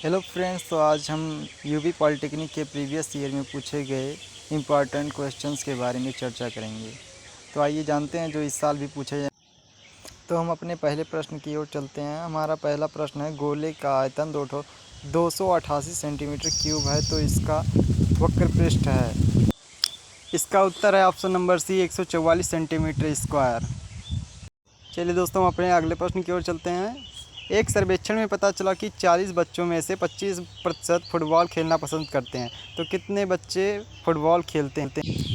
Hello friends, तो आज हम यूपी पॉलिटेक्निक के प्रीवियस ईयर में पूछे गए इम्पॉर्टेंट क्वेश्चंस के बारे में चर्चा करेंगे। तो आइए जानते हैं जो इस साल भी पूछे जाए। तो हम अपने पहले प्रश्न की ओर चलते हैं। हमारा पहला प्रश्न है, गोले का आयतन 288 सेंटीमीटर क्यूब है, तो इसका वक्र पृष्ठ है। इसका उत्तर है option number C, 144 centimetre square. चलिए दोस्तों, हम अपने अगले प्रश्न की ओर चलते हैं। एक सर्वेक्षण में पता चला कि 40 बच्चों में से 25% फुटबॉल खेलना पसंद करते हैं, तो कितने बच्चे फुटबॉल खेलते हैं?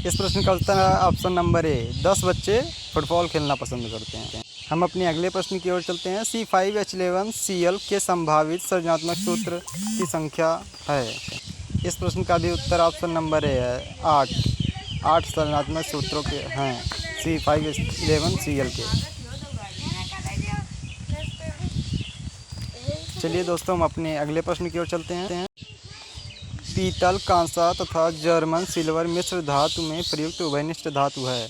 इस प्रश्न का उत्तर है ऑप्शन नंबर ए, 10 बच्चे फुटबॉल खेलना पसंद करते हैं। हम अपने अगले प्रश्न की ओर चलते हैं। C5H11Cl के संभावित सृजनात्मक सूत्र की संख्या है। इस प्रश्न का भी उत्तर ऑप्शन नंबर ए है, 8 सृजनात्मक सूत्रों के हैं C5H11Cl के। चलिए दोस्तों, हम अपने अगले प्रश्न की ओर चलते हैं। पीतल, कांसा तथा जर्मन सिल्वर मिश्र धातु में प्रयुक्त उभयनिष्ठ धातु है।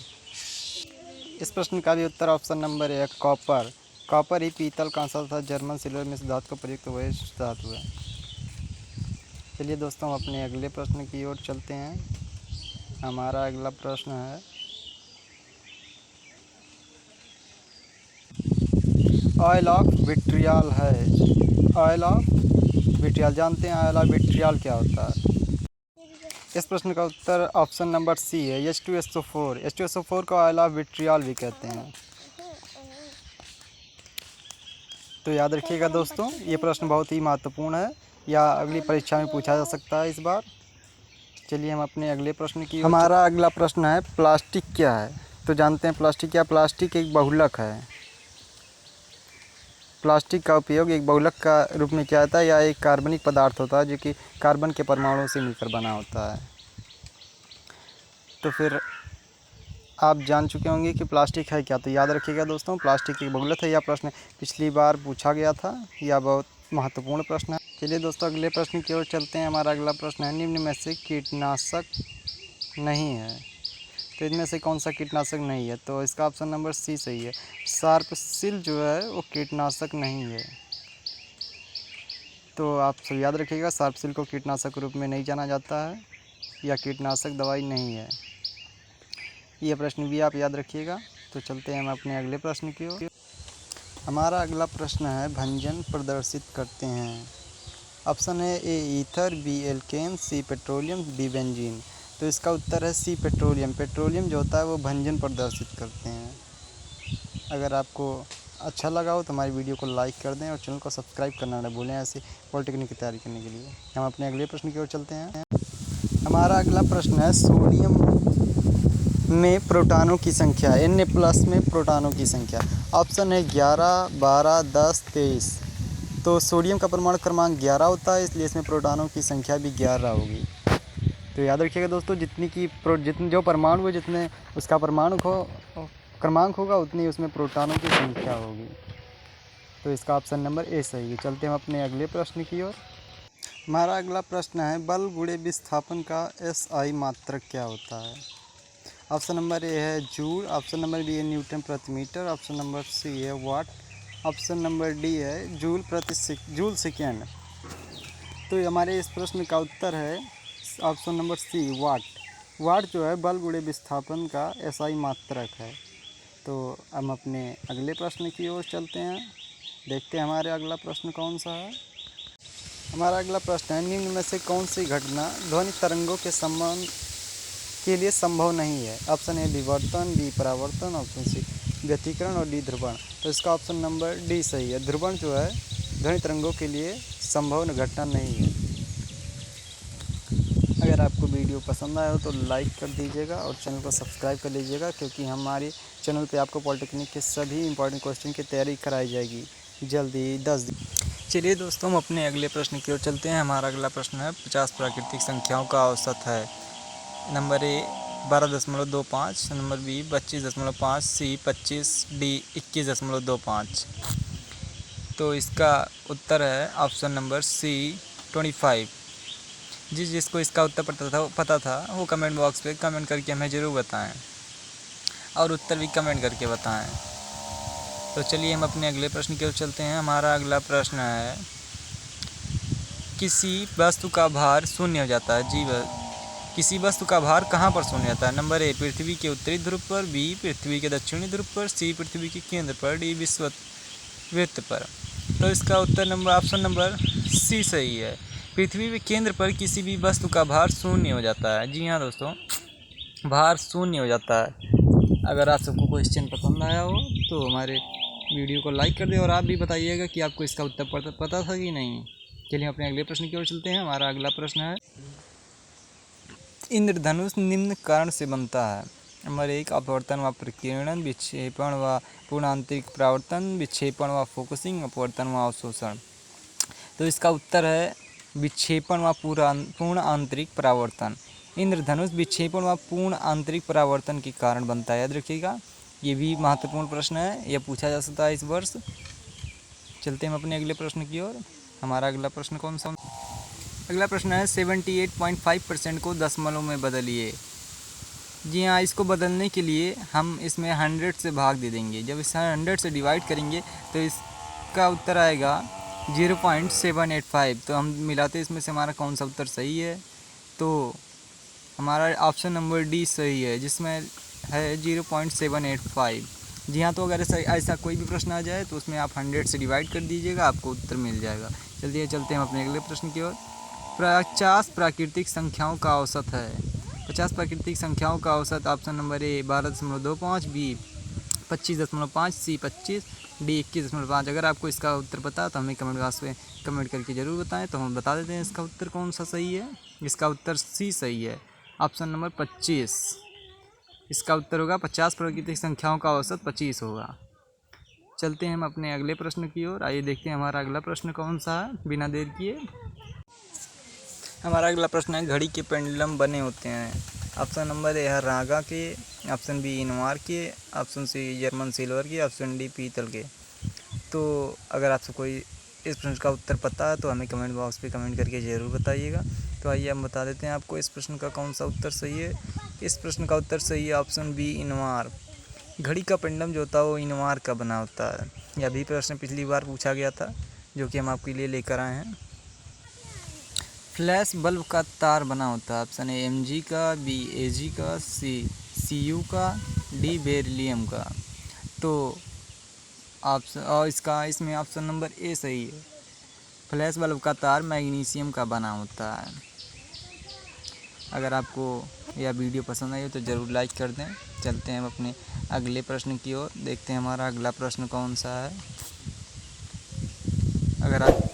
इस प्रश्न का भी उत्तर ऑप्शन नंबर है, कॉपर। कॉपर ही पीतल, कांसा तथा जर्मन सिल्वर मिश्र धातु का प्रयुक्त उभयनिष्ठ धातु है। चलिए दोस्तों, हम अपने अगले प्रश्न की ओर चलते हैं। हमारा अगला प्रश्न है, ऑयल ऑफ विट्रियल है। ऑयल ऑफ विट्रियल, जानते हैं ऑयल ऑफ विट्रियल क्या होता है? इस प्रश्न का उत्तर ऑप्शन नंबर सी है, H2SO4। H2SO4 को ऑयल ऑफ विट्रियल भी कहते हैं। तो याद रखिएगा दोस्तों, ये प्रश्न बहुत ही महत्वपूर्ण है, या अगली परीक्षा में पूछा जा सकता है इस बार। चलिए हम अपने अगले प्रश्न की। हमारा अगला प्रश्न है, प्लास्टिक क्या है? तो जानते हैं प्लास्टिक क्या? प्लास्टिक एक बहुलक है। प्लास्टिक का उपयोग एक बहुलक का रूप में किया जाता है, या एक कार्बनिक पदार्थ होता है जो कि कार्बन के परमाणुओं से मिलकर बना होता है। तो फिर आप जान चुके होंगे कि प्लास्टिक है क्या। तो याद रखिएगा दोस्तों, प्लास्टिक एक बहुलक है। यह प्रश्न पिछली बार पूछा गया था, यह बहुत महत्वपूर्ण प्रश्न है। चलिए दोस्तों, अगले प्रश्न की ओर चलते हैं। हमारा अगला प्रश्न है, निम्न में से कीटनाशक नहीं है, तो इनमें से कौन सा कीटनाशक नहीं है? तो इसका ऑप्शन नंबर सी सही है। शार्पसिल जो है वो कीटनाशक नहीं है। तो आप सब याद रखिएगा, शार्पसिल को कीटनाशक के रूप में नहीं जाना जाता है, या कीटनाशक दवाई नहीं है। यह प्रश्न भी आप याद रखिएगा। तो चलते हैं हम अपने अगले प्रश्न की ओर। हमारा अगला प्रश्न है, भंजन प्रदर्शित करते हैं। ऑप्शन है ए ईथर, बी एल्केन, सी पेट्रोलियम, डी बेंजीन। तो इसका उत्तर है सी पेट्रोलियम। पेट्रोलियम जो होता है वो भंजन प्रदर्शित करते हैं। अगर आपको अच्छा लगा हो तो हमारी वीडियो को लाइक कर दें और चैनल को सब्सक्राइब करना न भूलें, ऐसे पॉलिटेक्निक की तैयारी करने के लिए। हम अपने अगले प्रश्न की ओर चलते हैं। हमारा अगला प्रश्न है, सोडियम में प्रोटॉनों की संख्या। Na+ में प्रोटॉनों की संख्या। ऑप्शन है 11, 12, 10, 23। तो सोडियम का परमाणु क्रमांक 11 होता है, इसलिए इसमें प्रोटॉनों की संख्या भी 11 होगी। तो याद रखिएगा दोस्तों, जितने जो परमाणु हो, जितने उसका परमाणु क्रमांक होगा, उतनी उसमें प्रोटॉनों की संख्या होगी। तो इसका ऑप्शन नंबर ए सही है। चलते हैं हम अपने अगले प्रश्न की ओर। हमारा अगला प्रश्न है, बल गुणे विस्थापन का SI मात्रक क्या होता है? ऑप्शन नंबर ए है जूल, ऑप्शन नंबर बी है न्यूटन प्रति मीटर, ऑप्शन नंबर सी है वाट, ऑप्शन नंबर डी है जूल सेकेंड। तो हमारे इस प्रश्न का उत्तर है ऑप्शन नंबर सी, वाट। वाट जो है बल गुणे विस्थापन का SI मात्रक है। तो हम अपने अगले प्रश्न की ओर चलते हैं। देखते हैं हमारे अगला प्रश्न कौन सा है। हमारा अगला प्रश्न है, निम्न में से कौन सी घटना ध्वनि तरंगों के संबंध के लिए संभव नहीं है? ऑप्शन ए विवर्तन, बी परावर्तन, ऑप्शन सी व्यतिकरण और डी ध्रुवण। तो इसका ऑप्शन नंबर डी सही है। ध्रुवण जो है ध्वनि तरंगों के लिए संभव घटना नहीं है। अगर आपको वीडियो पसंद आया हो तो लाइक कर दीजिएगा और चैनल को सब्सक्राइब कर लीजिएगा, क्योंकि हमारे चैनल पे आपको पॉलिटेक्निक के सभी इंपॉर्टेंट क्वेश्चन की तैयारी कराई जाएगी जल्दी 10 दिन। चलिए दोस्तों, हम अपने अगले प्रश्न की ओर चलते हैं। हमारा अगला प्रश्न है, 50 प्राकृतिक संख्याओं का औसत है। Number A 12.25, number B 25.5, C 25, D 21.25। तो इसका उत्तर है ऑप्शन नंबर सी 25। जिसको इसका उत्तर पता था वो कमेंट बॉक्स पे कमेंट करके हमें ज़रूर बताएं, और उत्तर भी कमेंट करके बताएं। तो चलिए हम अपने अगले प्रश्न की ओर चलते हैं। हमारा अगला प्रश्न है, किसी वस्तु का भार शून्य हो जाता है? जी किसी वस्तु का भार कहाँ पर शून्य होता है? नंबर ए पृथ्वी के उत्तरी ध्रुव पर, बी पृथ्वी के दक्षिणी ध्रुव पर, सी पृथ्वी के केंद्र पर, डी विषुववृत्त पर। तो इसका उत्तर ऑप्शन नंबर सी सही है। पृथ्वी के केंद्र पर किसी भी वस्तु का भार शून्य हो जाता है। जी हाँ दोस्तों, भार शून्य हो जाता है। अगर आप सबको क्वेश्चन पसंद आया हो तो हमारे वीडियो को लाइक कर दें और आप भी बताइएगा कि आपको इसका उत्तर पता था कि नहीं। चलिए अपने अगले प्रश्न की ओर चलते हैं। हमारा अगला प्रश्न है, इंद्रधनुष निम्न कारण से बनता है? नंबर एक अपवर्तन व प्रकीर्णन, विक्षेपण व पूर्ण आंतरिक परावर्तन, विक्षेपण व फोकसिंग, अपवर्तन व अवशोषण। तो इसका उत्तर है विक्षेपण व पूर्ण आंतरिक परावर्तन। इंद्रधनुष विक्षेपण व पूर्ण आंतरिक परावर्तन के कारण बनता है। याद रखिएगा, ये भी महत्वपूर्ण प्रश्न है, यह पूछा जा सकता है इस वर्ष। चलते हैं हम अपने अगले प्रश्न की ओर। हमारा अगला प्रश्न कौन सा? अगला प्रश्न है 78.5% को दशमलव में बदलिए। जी हाँ, इसको बदलने के लिए हम इसमें 100 से भाग दे देंगे। जब इसे 100 से डिवाइड करेंगे तो इसका उत्तर आएगा 0.785। तो हम मिलाते इसमें से हमारा कौन सा उत्तर सही है? तो हमारा ऑप्शन नंबर डी सही है, जिसमें है 0.785। जी हाँ, तो अगर ऐसा कोई भी प्रश्न आ जाए तो उसमें आप 100 से डिवाइड कर दीजिएगा, आपको उत्तर मिल जाएगा। चलते हैं अपने अगले प्रश्न की ओर। 50 प्राकृतिक संख्याओं का औसत है। 50 प्राकृतिक संख्याओं का औसत option number A 12.25, B 25.5, C 25, D 21.5। अगर आपको इसका उत्तर पता है तो हमें कमेंट बॉक्स में कमेंट करके ज़रूर बताएं, तो हम बता देते हैं इसका उत्तर कौन सा सही है। इसका उत्तर सी सही है, ऑप्शन नंबर 25। इसका उत्तर होगा 50 प्राकृतिक संख्याओं का औसत 25 होगा। चलते हैं हम अपने अगले प्रश्न की ओर। आइए देखते हैं हमारा अगला प्रश्न कौन सा है बिना देर किए। हमारा अगला प्रश्न है, घड़ी के पेंडुलम बने होते हैं। ऑप्शन नंबर ए है रागा के, ऑप्शन बी इनवार के, ऑप्शन सी जर्मन सिल्वर के, ऑप्शन डी पीतल के। तो अगर आपसे कोई इस प्रश्न का उत्तर पता है तो हमें कमेंट बॉक्स पे कमेंट करके ज़रूर बताइएगा। तो आइए हम बता देते हैं आपको इस प्रश्न का कौन सा उत्तर सही है। इस प्रश्न का उत्तर सही है ऑप्शन बी इनवार। घड़ी का पेंडुलम जो होता है वो इनवार का बना होता है। यह भी प्रश्न पिछली बार पूछा गया था, जो कि हम आपके लिए लेकर आए हैं। फ्लैश बल्ब का तार बना होता है। ऑप्शन ए Mg का, बी Ag का, सी Cu का, डी बेरिलियम का। तो ऑप्शन और इसमें ऑप्शन नंबर ए सही है। फ्लैश बल्ब का तार मैग्नीशियम का बना होता है। अगर आपको यह वीडियो पसंद आई हो तो ज़रूर लाइक कर दें। चलते हैं हम अपने अगले प्रश्न की ओर। देखते हैं हमारा अगला प्रश्न कौन सा है। अगर आप